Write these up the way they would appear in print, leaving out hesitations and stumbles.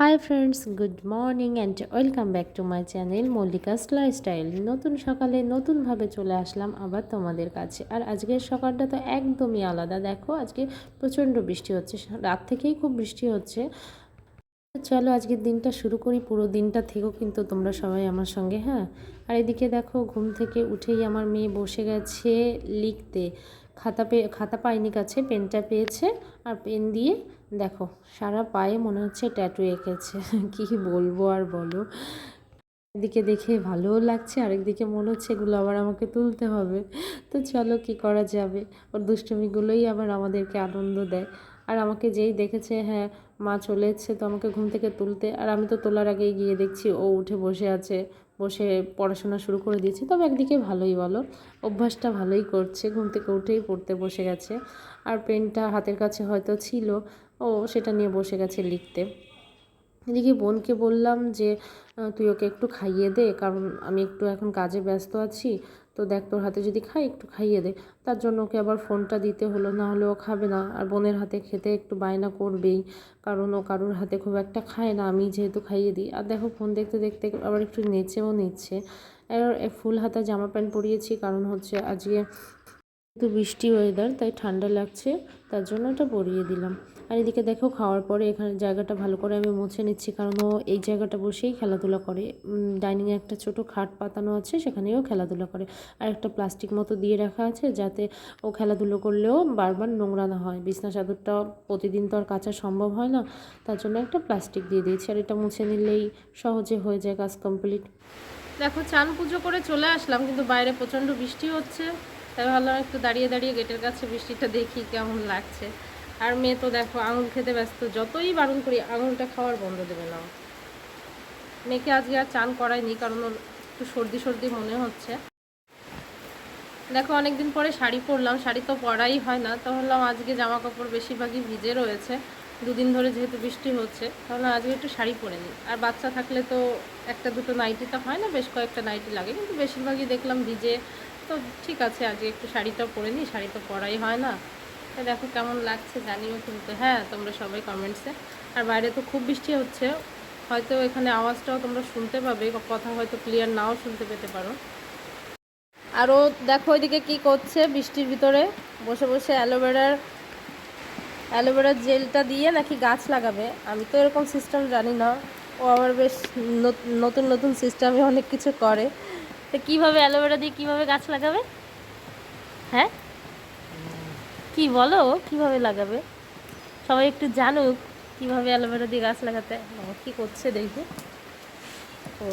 Hi friends, good morning and welcome back to my channel Mallika's lifestyle. নতুন সকালে নতুনভাবে চলে আসলাম আবার তোমাদের কাছে। আর আজকের সকালটা তো একদমই আলাদা। দেখো, আজকে প্রচণ্ড বৃষ্টি হচ্ছে, রাত থেকেই খুব বৃষ্টি হচ্ছে। চলো আজকের দিনটা শুরু করি। পুরো দিনটা থেকেও কিন্তু তোমরা সবাই আমার সঙ্গে, হ্যাঁ। আর এদিকে দেখো, ঘুম থেকে উঠেই আমার মেয়ে বসে গেছে লিখতে। খাতা পায়নি, কাছে পেনটা পেয়েছে, আর পেন দিয়ে দেখো সারা পায়ে মনে হচ্ছে ট্যাটু এঁকেছে। কি বলবো আর বলো। এদিকে দেখে ভালোও লাগছে, আরেকদিকে মনে হচ্ছে এগুলো আবার আমাকে তুলতে হবে। তো চলো, কি করা যাবে। ওর দুষ্টুমিগুলোই আবার আমাদেরকে আনন্দ দেয়। আর আমাকে যেই দেখেছে, হ্যাঁ মা চলে এসছে, তো আমাকে ঘুম থেকে তুলতে, আর আমি তো তোলার আগেই গিয়ে দেখছি ও উঠে বসে আছে, বসে পড়াশোনা শুরু করে দিয়েছে। তবে একদিকে ভালোই বলো, অভ্যাসটা ভালোই করছে, ঘুম থেকে উঠেই পড়তে বসে গেছে। আর পেনটা হাতের কাছে হয়তো ছিল, ও সেটা নিয়ে বসে গেছে লিখতে। এদিকে বোনকে বললাম যে তুই ওকে একটু খাইয়ে দে, কারণ আমি একটু এখন কাজে ব্যস্ত আছি, তো দেখ তোর হাতে যদি খাই একটু খাইয়ে দে। তার জন্য ওকে আবার ফোনটা দিতে হলো, না হলে ও খাবে না। আর বোনের হাতে খেতে একটু বায়না করবেই, কারণ ও কারোর হাতে খুব একটা খায় না, আমি যেহেতু খাইয়ে দিই। আর দেখো, ফোন দেখতে দেখতে আবার একটু নেচেও নিচ্ছে। আর ফুল হাতা জামা প্যান্ট পরিয়েছি, কারণ হচ্ছে আজকে একটু বৃষ্টি ওয়েদার, তাই ঠান্ডা লাগছে, তার জন্য এটা পরিয়ে দিলাম। আর এদিকে দেখো, খাওয়ার পরে এখানে জায়গাটা ভালো করে আমি মুছে নিচ্ছি, কারণ ও এই জায়গাটা বসেই খেলাধুলা করে। ডাইনিংয়ে একটা ছোট খাট পাতানো আছে, সেখানেও খেলাধুলা করে। আর একটা প্লাস্টিক মতো দিয়ে রাখা আছে, যাতে ও খেলাধুলো করলেও বারবার নোংরা না হয়। বিছনা চাদরটা প্রতিদিন তো আর কাচা সম্ভব হয় না, তার জন্য একটা প্লাস্টিক দিয়ে দিয়েছি। আর এটা মুছে নিলেই সহজে হয়ে যায় কাজ কমপ্লিট। দেখো, চান পুজো করে চলে আসলাম, কিন্তু বাইরে প্রচণ্ড বৃষ্টি হচ্ছে, তাই ভাবলাম একটু দাঁড়িয়ে দাঁড়িয়ে গেটের কাছে বৃষ্টিটা দেখি কেমন লাগছে। আর মেয়ে তো দেখো আঙুল খেতে ব্যস্ত, যতই বারণ করি আঙুলটা খাওয়ার বন্ধ দেবে না। মেয়েকে আজকে আর চান করায়নি, কারণ ওর একটু সর্দি সর্দি মনে হচ্ছে। দেখো, অনেকদিন পরে শাড়ি পরলাম, শাড়ি তো পরাই হয় না, তো ভাবলাম আজকে জামা কাপড় বেশিরভাগই ভিজে রয়েছে, দুদিন ধরে যেহেতু বৃষ্টি হচ্ছে, তাহলে আজকে একটু শাড়ি পরে নিই। আর বাচ্চা থাকলে তো একটা দুটো নাইটি তো হয় না, বেশ কয়েকটা নাইটি লাগে, কিন্তু বেশিরভাগই দেখলাম ভিজে। তো ঠিক আছে, আজকে একটু শাড়িটাও পরে নিই, শাড়ি তো পরাই হয় না। তাই দেখো কেমন লাগছে জানিও কিন্তু, হ্যাঁ তোমরা সবাই কমেন্টসে। আর বাইরে তো খুব বৃষ্টি হচ্ছে, হয়তো এখানে আওয়াজটাও তোমরা শুনতে পাবে, কথা হয়তো ক্লিয়ার নাও শুনতে পেতে পারো। আরও দেখো ওইদিকে কী করছে, বৃষ্টির ভিতরে বসে বসে অ্যালোভেরার জেলটা দিয়ে নাকি গাছ লাগাবে। আমি তো এরকম সিস্টেম জানি না, ও আবার বেশ নতুন নতুন সিস্টেমে অনেক কিছু করে। তো কীভাবে অ্যালোভেরা দিয়ে কীভাবে গাছ লাগাবে, হ্যাঁ কি বলো, কীভাবে লাগাবে, সবাই একটু জানুক কীভাবে অ্যালোভেরা দিয়ে গাছ লাগাতে। কী করছে দেখি, ও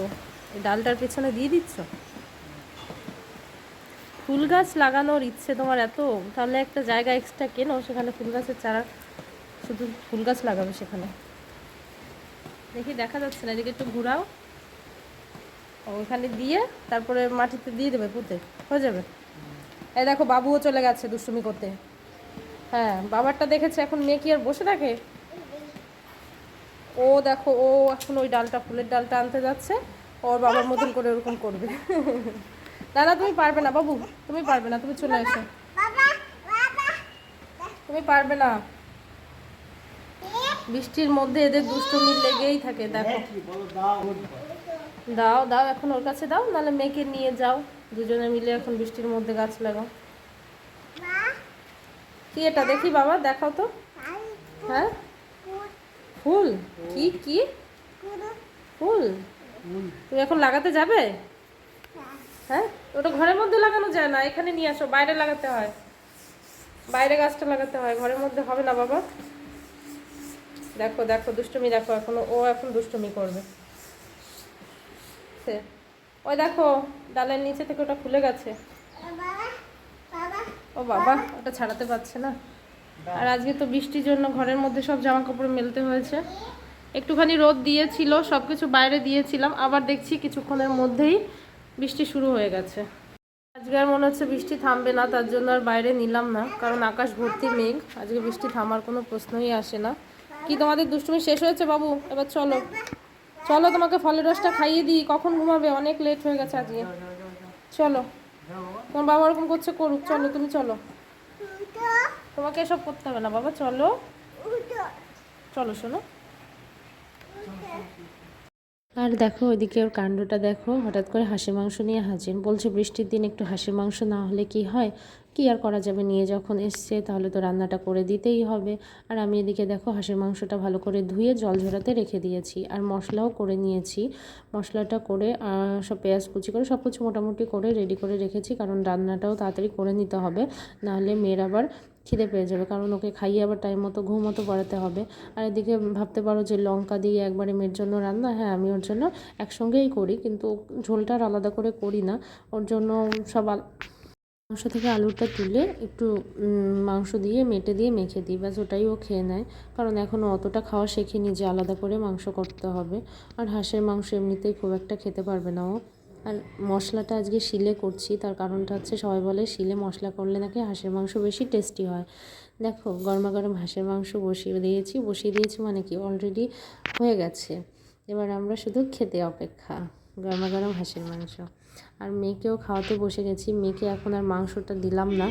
এই ডালটার পেছনে দিয়ে দিচ্ছ। ফুল গাছ লাগানোর ইচ্ছে তোমার এত, তাহলে একটা জায়গা এক্সট্রা কেনো, সেখানে ফুল গাছের চারা, শুধু ফুল গাছ লাগাবে সেখানে। দেখি দেখা যাচ্ছে না, এদিকে একটু ঘুরাও, ওইখানে দিয়ে তারপরে মাটিতে দিয়ে দেবে, পুঁতে হয়ে যাবে। এই দেখো, বাবুও চলে গেছে দুষ্টুমি করতে। হ্যাঁ, বাবারটা দেখেছে, এখন মেয়ে কি আর বসে থাকে। ও দেখো, ও এখন ওই ডালটা, ফুলের ডালটা আনতে যাচ্ছে, ওর বাবার মতন করে ওরকম করবে। না না, তুমি পারবে না বাবু, তুমি পারবে না, তুমি চলে এসো, তুমি পারবে না। বৃষ্টির মধ্যে এদের দুষ্টুমি লেগেই থাকে। দেখো, দাও দাও, এখন ওর কাছে দাও, নাহলে মেয়েকে নিয়ে যাও, দুজনে মিলে এখন বৃষ্টির মধ্যে গাছ লাগাও। কি এটা দেখি বাবা, দেখাও তো। হ্যাঁ, ফুল, কি কি ফুল, তুমি এখন লাগাতে যাবে? হ্যাঁ, ওটা ঘরের মধ্যে লাগানো যায় না, এখানে নিয়ে আসো, বাইরে লাগাতে হয়, বাইরে গাছটা লাগাতে হয়, ঘরের মধ্যে হবে না বাবা। দেখো দেখো দুষ্টুমি, দেখো এখনো, ও এখন দুষ্টুমি করবে। ওই দেখো, ডালের নিচে থেকে ওটা খুলে গেছে। ও বাবা, ওটা ছাড়াতে পারছে না। আর আজকে তো বৃষ্টির জন্য ঘরের মধ্যে সব জামা কাপড় মেলতে হয়েছে। একটুখানি রোদ দিয়েছিল, সব কিছু বাইরে দিয়েছিলাম, আবার দেখছি কিছুক্ষণের মধ্যেই বৃষ্টি শুরু হয়ে গেছে। আজকে আর মনে হচ্ছে বৃষ্টি থামবে না, তার জন্য আর বাইরে নিলাম না, কারণ আকাশ ভর্তি মেঘ, আজকে বৃষ্টি থামার কোনো প্রশ্নই আসে না। কি তোমাদের দুষ্টুমি শেষ হয়েছে বাবু? এবার চলো চলো, তোমাকে ফলের রসটা খাইয়ে দিই, কখন ঘুমাবে, অনেক লেট হয়ে গেছে আজকে। চলো, তোমার বাবা ওরকম করছে, করুক, চলো তুমি চলো, তোমাকে এসব করতে হবে না বাবা, চলো চলো শোনো। আর দেখো ওইদিকে ওর কাণ্ডটা দেখো, হঠাৎ করে হাঁসের মাংস নিয়ে হাজির, বলছে বৃষ্টির দিন একটু হাঁসের মাংস না হলে কি হয়, কি আর করা যাবে, নিয়ে যখন এসছে তাহলে তো রান্নাটা করে দিতেই হবে। আর আমি এদিকে দেখো হাঁসের মাংসটা ভালো করে ধুয়ে জল ঝরাতে রেখে দিয়েছি, আর মশলাও করে নিয়েছি। মশলাটা করে সব পেঁয়াজ কুচি করে সব কিছু মোটামুটি করে রেডি করে রেখেছি, কারণ রান্নাটাও তাড়াতাড়ি করে নিতে হবে, নাহলে মেয়ের আবার খিদে পেয়ে যাবে, কারণ ওকে খাইয়ে আবার টাইম মতো ঘুম মতো পড়াতে হবে। আর এদিকে ভাবতে পারো যে লঙ্কা দিয়ে একবারে মেয়ের জন্য রান্না, হ্যাঁ আমি ওর জন্য একসঙ্গেই করি, কিন্তু ঝোলটা আর আলাদা করে করি না। ওর জন্য সব মাংস থেকে আলুটা তুলে একটু মাংস দিয়ে মেটে দিয়ে মেখে দিই, ব্যাস ওটাই ও খেয়ে নেয়, কারণ এখনও অতটা খাওয়া শেখেনি যে আলাদা করে মাংস করতে হবে। আর হাঁসের মাংস এমনিতেই খুব একটা খেতে পারবে না ও। আর মশলাটা আজকে শিলে করছি, তার কারণটা হচ্ছে সবাই বলে শিলে মশলা করলে নাকি হাঁসের মাংস বেশি টেস্টি হয়। দেখো গরমা গরম হাঁসের মাংস বসিয়ে দিয়েছি মানে কি অলরেডি হয়ে গেছে, এবার আমরা শুধু খেতে অপেক্ষা, গরমা গরম হাঁসের মাংস। আর মেয়েকেও খাওয়াতে বসে গেছি, মেয়েকে এখন আর মাংসটা দিলাম না,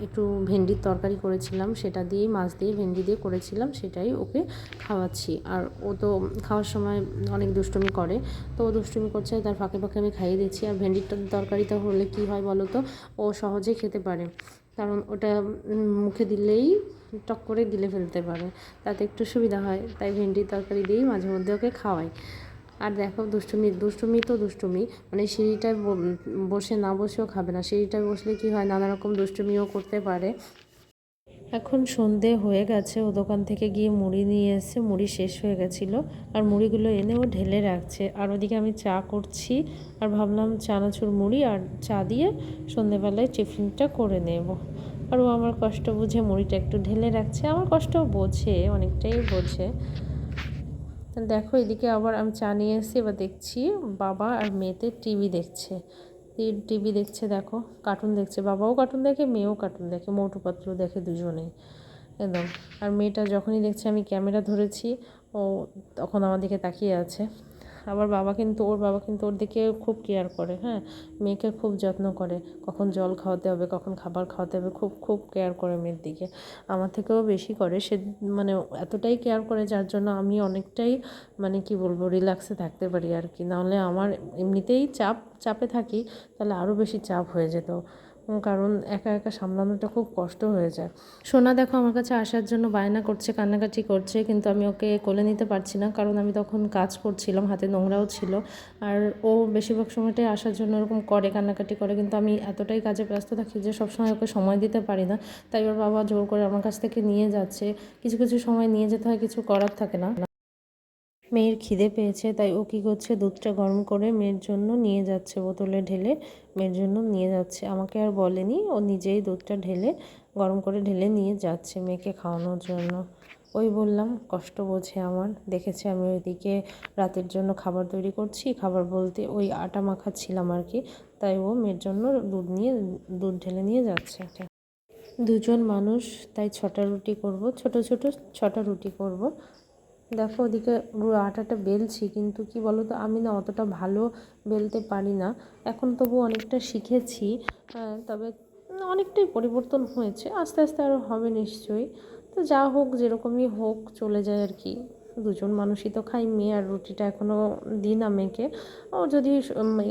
একটু ভেন্ডির তরকারি করেছিলাম, সেটা দিয়েই মাছ দিয়ে ভেন্ডি দিয়ে করেছিলাম, সেটাই ওকে খাওয়াচ্ছি। আর ও তো খাওয়ার সময় অনেক দুষ্টুমি করে, তো ও দুষ্টুমি করছে, তার ফাঁকে ফাঁকে আমি খাইয়ে দিচ্ছি। আর ভেন্ডির তরকারিটা হলে কি হয় বলো তো, ও সহজে খেতে পারে, কারণ ওটা মুখে দিলেই টক করে গিলে ফেলতে পারে, তাতে একটু সুবিধা হয়, তাই ভেন্ডির তরকারি দিয়েই মাঝে মধ্যে ওকে খাওয়াই। আর দেখো দুষ্টুমি মানে সিঁড়িটায় বসে না বসেও খাবে না, সিঁড়িটায় বসলে কি হয় নানা রকম দুষ্টুমিও করতে পারে। এখন সন্ধে হয়ে গেছে, ও দোকান থেকে গিয়ে মুড়ি নিয়ে এসে, মুড়ি শেষ হয়ে গেছিলো, আর মুড়িগুলো এনে ও ঢেলে রাখছে, আর ওদিকে আমি চা করছি, আর ভাবলাম চানাচুর মুড়ি আর চা দিয়ে সন্ধেবেলায় টিফিনটা করে নেব। আর ও আমার কষ্ট বুঝে মুড়িটা একটু ঢেলে রাখছে, আমার কষ্টও বোঝে, অনেকটাই বোঝে। দেখো এদিকে আবার আমি চা নিয়ে এসেছি, এবার দেখছি বাবা আর মেয়েতে টিভি দেখছে, দেখো কার্টুন দেখছে, বাবাও কার্টুন দেখে মেয়েও কার্টুন দেখে, মোটু পাতলু দেখে দুজনেই একদম। আর মেয়েটা যখনই দেখছে আমি ক্যামেরা ধরেছি, ও তখন আমার দিকে তাকিয়ে আছে। আবার ওর বাবা কিন্তু ওর দিকে খুব কেয়ার করে, হ্যাঁ মেয়েকে খুব যত্ন করে, কখন জল খাওয়াতে হবে, কখন খাবার খাওয়াতে হবে, খুব খুব কেয়ার করে মেয়ের দিকে, আমার থেকেও বেশি করে সে, মানে এতটাই কেয়ার করে যার জন্য আমি অনেকটাই মানে কি বলবো রিল্যাক্সে থাকতে পারি আর কি, নাহলে আমার এমনিতেই চাপে থাকি, তাহলে আরও বেশি চাপ হয়ে যেত, কারণ একা একা সামলানোটা খুব কষ্ট হয়ে যায়। সোনা দেখো আমার কাছে আসার জন্য বায়না করছে, কান্নাকাটি করছে, কিন্তু আমি ওকে কোলে নিতে পারছি না, কারণ আমি তখন কাজ করছিলাম, হাতে নোংরাও ছিল। আর ও বেশিরভাগ সময়টাই আসার জন্য এরকম করে, কান্নাকাটি করে, কিন্তু আমি এতটাই কাজে ব্যস্ত থাকি যে সবসময় ওকে সময় দিতে পারি না, তাই ওর বাবা জোর করে আমার কাছ থেকে নিয়ে যাচ্ছে, কিছু কিছু সময় নিয়ে যেতে হয়, কিছু করার থাকে না। মেয়ের খিদে পেয়েছে, তাই ও কী করছে, দুধটা গরম করে মেয়ের জন্য নিয়ে যাচ্ছে, বোতলে ঢেলে মেয়ের জন্য নিয়ে যাচ্ছে, আমাকে আর বলেনি, ও নিজেই দুধটা ঢেলে গরম করে ঢেলে নিয়ে যাচ্ছে মেয়েকে খাওয়ানোর জন্য। ওই বললাম কষ্ট বোঝে আমার, দেখেছে আমি ওইদিকে রাতের জন্য খাবার তৈরি করছি, খাবার বলতে ওই আটা মাখাচ্ছিলাম আর কি, তাই ও মেয়ের জন্য দুধ ঢেলে নিয়ে যাচ্ছে। দুজন মানুষ, তাই 6টা রুটি করব, ছোট ছোট 6টা রুটি করব। দেখো ওদিকে আটাটা বেলছি, কিন্তু কি বলো তো আমি না অতটা ভালো বেলতে পারি না, এখন তবু অনেকটা শিখেছি, তবে অনেকটাই পরিবর্তন হয়েছে, আস্তে আস্তে আরও হবে নিশ্চয়ই। তো যা হোক যেরকমই হোক চলে যায় আর কি, দুজন মানুষই তো খাই, মেয়ে আর রুটিটা এখনও দিই না মেয়েকে, ও যদি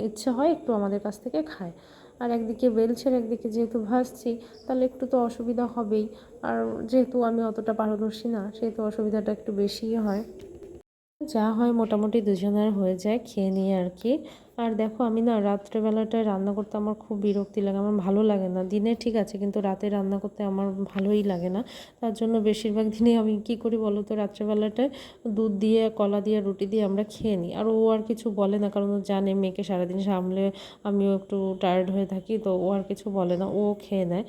ইচ্ছে হয় একটু আমাদের কাছ থেকে খায়। আর একদিকে বেলছি আর একদিকে যেহেতু ভাজছি, তাহলে একটু তো অসুবিধা হবেই, আর যেহেতু আমি অতটা পারদর্শী না, সেহেতু অসুবিধাটা একটু বেশিই হয়। যা হয় মোটামুটি দুজনের হয়ে যায়, খেয়ে নিয়ে আর কি। আর দেখো আমি না রাত্রেবেলাটায় রান্না করতে আমার খুব বিরক্তি লাগে, আমার ভালো লাগে না, দিনে ঠিক আছে কিন্তু রাতে রান্না করতে আমার ভালোই লাগে না, তার জন্য বেশিরভাগ দিনই আমি কী করি বলো তো, রাত্রেবেলাটায় দুধ দিয়ে কলা দিয়ে রুটি দিয়ে আমরা খেয়ে নিই, আর ও আর কিছু বলে না, কারণ ও জানে মেয়েকে সারাদিন সামলে আমিও একটু টায়ার্ড হয়ে থাকি, তো ও আর কিছু বলে না, ও খেয়ে নেয়,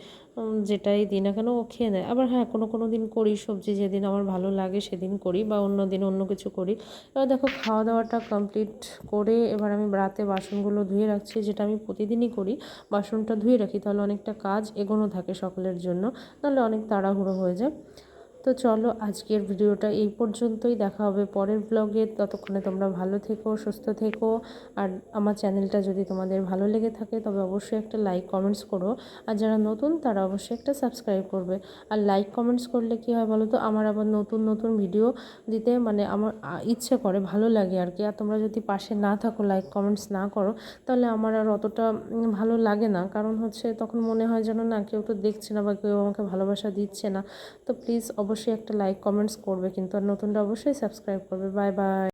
যেটাই দিই না কেন ও খেয়ে নেয়। আবার হ্যাঁ কোনো কোনো দিন করি, সবজি যেদিন আমার ভালো লাগে সেদিন করি, বা অন্য দিন অন্য কিছু করি। এবার দেখো খাওয়া দাওয়াটা কমপ্লিট করে এবার আমি রাতে বাসনগুলো ধুয়ে রাখছি, যেটা আমি প্রতিদিনই করি, বাসনটা ধুয়ে রাখি, তাহলে অনেকটা কাজ এগোনো থাকে সকলের জন্য, নাহলে অনেক তাড়াহুড়ো হয়ে যায়। তো চলো আজকের ভিডিওটা এই পর্যন্তই, দেখা হবে পরের ব্লগে। ততক্ষণে তোমরা ভালো থেকো, সুস্থ থেকো। আর আমার চ্যানেলটা যদি তোমাদের ভালো লেগে থাকে তবে অবশ্যই একটা লাইক কমেন্টস করো। আর যারা নতুন তারা অবশ্যই একটা সাবস্ক্রাইব করবে। আর লাইক কমেন্টস করলে কী হয় বলো তো, আমার আবার নতুন নতুন ভিডিও দিতে মানে আমার ইচ্ছে করে, ভালো লাগে আর কি। আর তোমরা যদি পাশে না থাকো, লাইক কমেন্টস না করো, তাহলে আমার আর অতটা ভালো লাগে না। কারণ হচ্ছে তখন মনে হয় যেন না, কেউ তো দেখছে না বা কেউ আমাকে ভালোবাসা দিচ্ছে না। তো প্লিজ অবশ্যই একটা লাইক কমেন্টস করবে কিন্তু, আর নতুনটা অবশ্যই সাবস্ক্রাইব করবে। Bye bye.